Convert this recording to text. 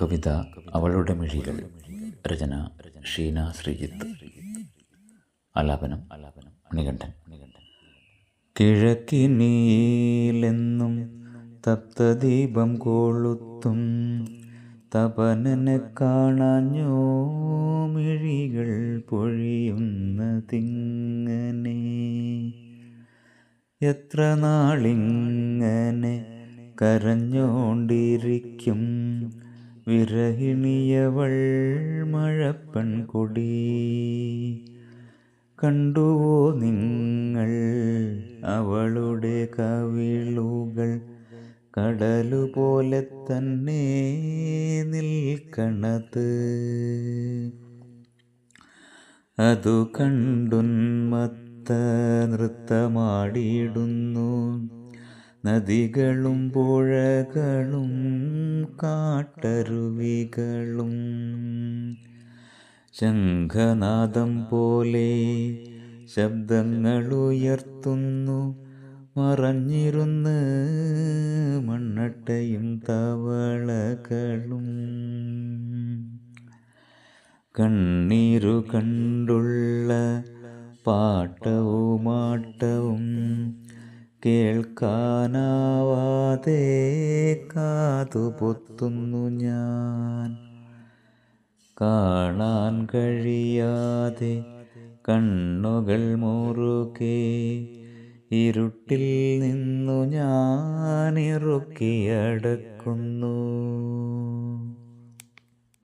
കവിത അവളുടെ മിഴികൾ. രചന ഷീന ശ്രീജിത്ത്. ആലാപനം മണികണ്ഠൻ. കിഴക്കിനിയിലെന്നും തപ്തദീപം കൊളുത്തും തപനനെ കാണാഞ്ഞോ മിഴികൾ പൊഴിയുന്നതിങ്ങനെ. എത്ര നാളിങ്ങനെ കരഞ്ഞോണ്ടിരിക്കും വിരഹിണിയവൾ മഴപ്പെൺകൊടി. കണ്ടുവോ നിങ്ങൾ അവളുടെ കവിളുകൾ കടലുപോലെ തന്നെ നിൽക്കണത്? അതു കണ്ടുന്മത്ത നൃത്തമാടിയിടുന്നു നദികളും പുഴകളും കാട്ടരുവികളും. ശംഖനാദം പോലെ ശബ്ദങ്ങളുയർത്തുന്നു മറഞ്ഞിരുന്ന് മണ്ണട്ടയും തവളകളും. കണ്ണീരു കണ്ടുള്ള പാട്ടവുമാട്ടവും കേൾക്കാനാവാതെ കാതുപൊത്തുന്നു ഞാൻ. കാണാൻ കഴിയാതെ കണ്ണുകൾ മുറുകെ ഇരുട്ടിൽ നിന്നു ഞാൻ ഇറുക്കിയടക്കുന്നു.